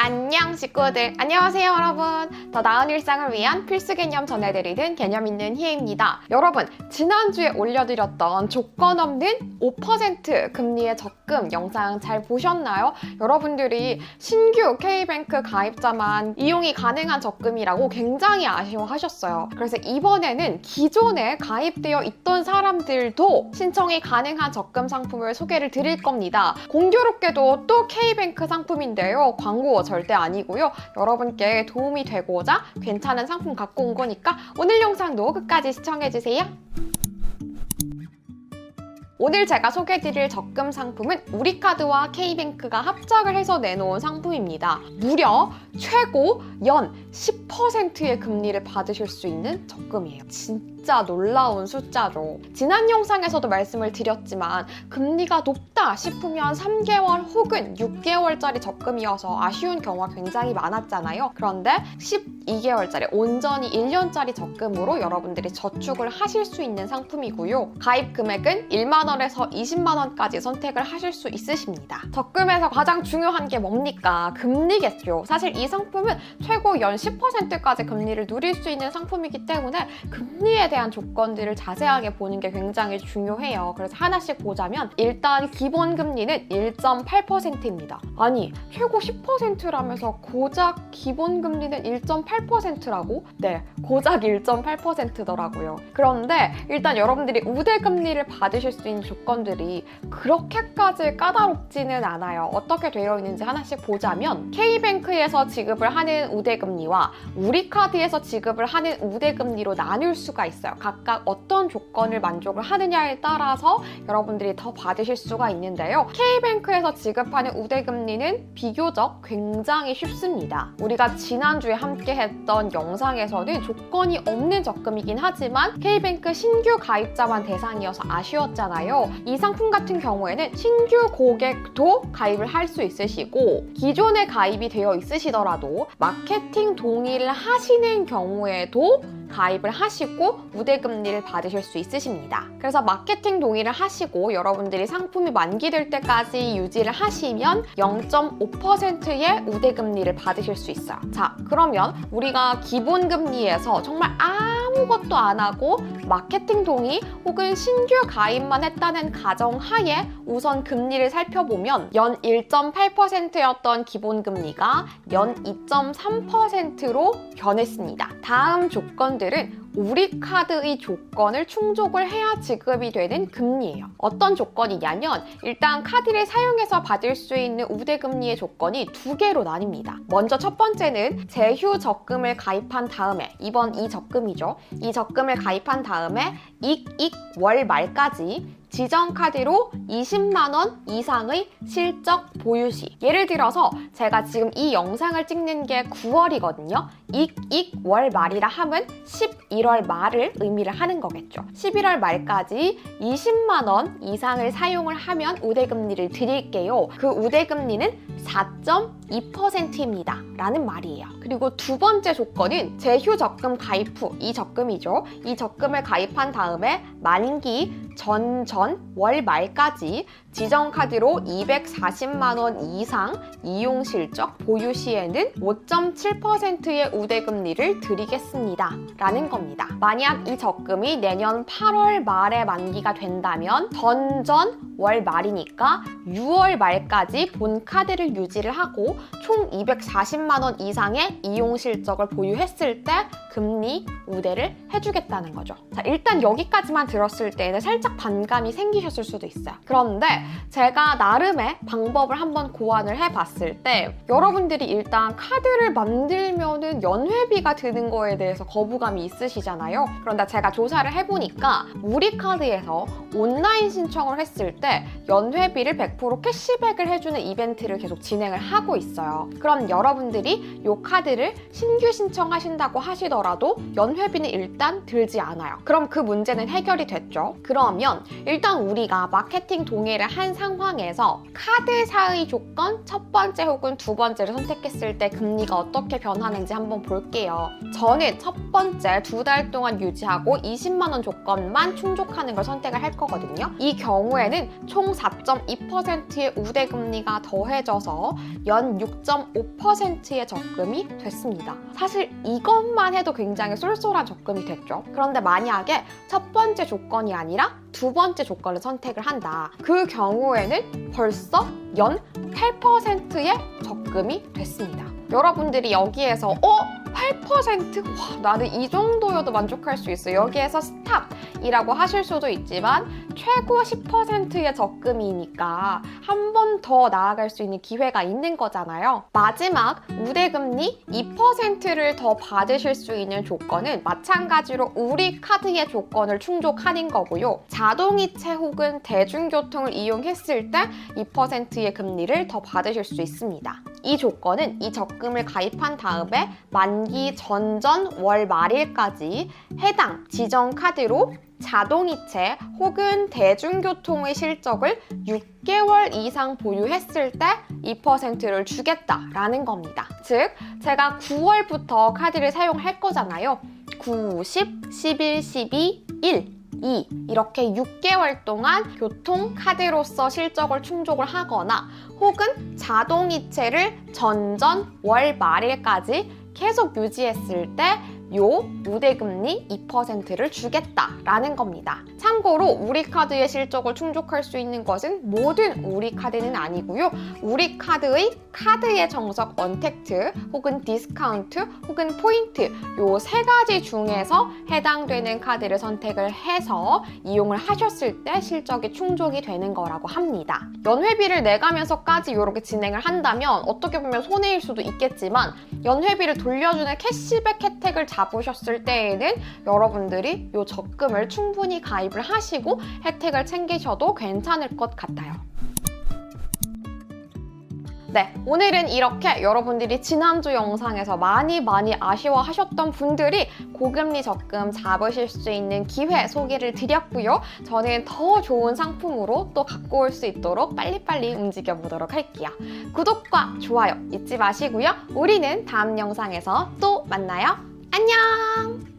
안녕 식구들, 안녕하세요 여러분. 더 나은 일상을 위한 필수 개념 전해드리는 개념 있는 희애입니다. 여러분, 지난주에 올려드렸던 조건 없는 5% 금리의 적금 영상 잘 보셨나요? 여러분들이 신규 K뱅크 가입자만 이용이 가능한 적금이라고 굉장히 아쉬워하셨어요. 그래서 이번에는 기존에 가입되어 있던 사람들도 신청이 가능한 적금 상품을 소개를 드릴 겁니다. 공교롭게도 또 K뱅크 상품인데요. 광고 절대 아니고요. 여러분께 도움이 되고자 괜찮은 상품 갖고 온 거니까 오늘 영상도 끝까지 시청해주세요. 오늘 제가 소개해드릴 적금 상품은 우리카드와 K뱅크가 합작을 해서 내놓은 상품입니다. 무려 최고 연 10%의 금리를 받으실 수 있는 적금이에요. 진짜 놀라운 숫자죠. 지난 영상에서도 말씀을 드렸지만 금리가 높다 싶으면 3개월 혹은 6개월짜리 적금이어서 아쉬운 경우가 굉장히 많았잖아요. 그런데 12개월짜리 온전히 1년짜리 적금으로 여러분들이 저축을 하실 수 있는 상품이고요. 가입 금액은 1만 원에서 20만 원까지 선택을 하실 수 있으십니다. 적금에서 가장 중요한 게 뭡니까? 금리겠죠. 사실 이 상품은 최고 연 10%까지 금리를 누릴 수 있는 상품이기 때문에 금리에 대한 조건들을 자세하게 보는 게 굉장히 중요해요. 그래서 하나씩 보자면 일단 기본 금리는 1.8%입니다. 아니, 최고 10%라면서 고작 기본 금리는 1.8%라고? 네, 고작 1.8%더라고요. 그런데 일단 여러분들이 우대 금리를 받으실 수 있는 조건들이 그렇게까지 까다롭지는 않아요. 어떻게 되어 있는지 하나씩 보자면 K뱅크에서 지급을 하는 우대금리와 우리카드에서 지급을 하는 우대금리로 나눌 수가 있어요. 각각 어떤 조건을 만족을 하느냐에 따라서 여러분들이 더 받으실 수가 있는데요. K뱅크에서 지급하는 우대금리는 비교적 굉장히 쉽습니다. 우리가 지난주에 함께 했던 영상에서는 조건이 없는 적금이긴 하지만 K뱅크 신규 가입자만 대상이어서 아쉬웠잖아요. 이 상품 같은 경우에는 신규 고객도 가입을 할 수 있으시고 기존에 가입이 되어 있으시더라도 마케팅 동의를 하시는 경우에도 가입을 하시고 우대금리를 받으실 수 있으십니다. 그래서 마케팅 동의를 하시고 여러분들이 상품이 만기될 때까지 유지를 하시면 0.5%의 우대금리를 받으실 수 있어요. 자, 그러면 우리가 기본금리에서 정말 아무것도 안 하고 마케팅 동의 혹은 신규 가입만 했다는 가정하에 우선 금리를 살펴보면 연 1.8%였던 기본금리가 연 2.3%로 변했습니다. 다음 조건들은 우리카드의 조건을 충족을 해야 지급이 되는 금리예요. 어떤 조건이냐면 일단 카드를 사용해서 받을 수 있는 우대금리의 조건이 두 개로 나뉩니다. 먼저 첫 번째는 제휴 적금을 가입한 다음에 이번 이 적금이죠. 이 적금을 가입한 다음에 월 말까지 지정 카드로 20만 원 이상의 실적 보유 시, 예를 들어서 제가 지금 이 영상을 찍는 게 9월이거든요. 월 말이라 하면 11월 말을 의미를 하는 거겠죠. 11월 말까지 20만 원 이상을 사용을 하면 우대금리를 드릴게요. 그 우대금리는 4.2%입니다. 라는 말이에요. 그리고 두 번째 조건은 제휴 적금 가입 후, 이 적금이죠. 이 적금을 가입한 다음에 만기 전 월 말까지 지정 카드로 240만 원 이상 이용 실적 보유 시에는 5.7%의 우대금리를 드리겠습니다. 라는 겁니다. 만약 이 적금이 내년 8월 말에 만기가 된다면 전 월 말이니까 6월 말까지 본 카드를 유지를 하고 총 240만 원 이상의 이용 실적을 보유했을 때 금리 우대를 해주겠다는 거죠. 자, 일단 여기까지만 들었을 때는 살짝 반감이 생기셨을 수도 있어요. 그런데 제가 나름의 방법을 한번 고안을 해봤을 때 여러분들이 일단 카드를 만들면은 연회비가 드는 거에 대해서 거부감이 있으시잖아요. 그런데 제가 조사를 해보니까 우리카드에서 온라인 신청을 했을 때 연회비를 100% 캐시백을 해주는 이벤트를 계속 진행을 하고 있어요. 그럼 여러분들이 이 카드를 신규 신청하신다고 하시더라도 연회비는 일단 들지 않아요. 그럼 그 문제는 해결이 됐죠. 그러면 일단 우리가 마케팅 동의를 한 상황에서 카드사의 조건 첫 번째 혹은 두 번째를 선택했을 때 금리가 어떻게 변하는지 한번 볼게요. 저는 첫 번째 2달 동안 유지하고 20만 원 조건만 충족하는 걸 선택을 할 거거든요. 이 경우에는 총 4.2%의 우대금리가 더해져서 연 6.5%의 적금이 됐습니다. 사실 이것만 해도 굉장히 쏠쏠한 적금이 됐죠. 그런데 만약에 첫 번째 조건이 아니라 두 번째 조건을 선택을 한다. 그 경우에는 벌써 연 8%의 적금이 됐습니다. 여러분들이 여기에서 8%? 와, 나는 이 정도여도 만족할 수 있어. 여기에서 스탑이라고 하실 수도 있지만 최고 10%의 적금이니까 한 번 더 나아갈 수 있는 기회가 있는 거잖아요. 마지막 우대금리 2%를 더 받으실 수 있는 조건은 마찬가지로 우리 카드의 조건을 충족하는 거고요. 자동이체 혹은 대중교통을 이용했을 때 2%의 금리를 더 받으실 수 있습니다. 이 조건은 이 적금을 가입한 다음에 만기 전전 월 말일까지 해당 지정 카드로 자동이체 혹은 대중교통의 실적을 6개월 이상 보유했을 때 2%를 주겠다라는 겁니다. 즉, 제가 9월부터 카드를 사용할 거잖아요. 9, 10, 11, 12, 1. 2. 이렇게 6개월 동안 교통카드로서 실적을 충족을 하거나 혹은 자동이체를 전전 월 말일까지 계속 유지했을 때 요 우대금리 2%를 주겠다라는 겁니다. 참고로 우리카드의 실적을 충족할 수 있는 것은 모든 우리카드는 아니고요. 우리카드의 카드의 정석 언택트 혹은 디스카운트 혹은 포인트 요 세 가지 중에서 해당되는 카드를 선택을 해서 이용을 하셨을 때 실적이 충족이 되는 거라고 합니다. 연회비를 내가면서까지 이렇게 진행을 한다면 어떻게 보면 손해일 수도 있겠지만 연회비를 돌려주는 캐시백 혜택을 잡으셨을 때에는 여러분들이 이 적금을 충분히 가입을 하시고 혜택을 챙기셔도 괜찮을 것 같아요. 네, 오늘은 이렇게 여러분들이 지난주 영상에서 많이 아쉬워하셨던 분들이 고금리 적금 잡으실 수 있는 기회 소개를 드렸고요. 저는 더 좋은 상품으로 또 갖고 올 수 있도록 빨리빨리 움직여 보도록 할게요. 구독과 좋아요 잊지 마시고요. 우리는 다음 영상에서 또 만나요. 안녕!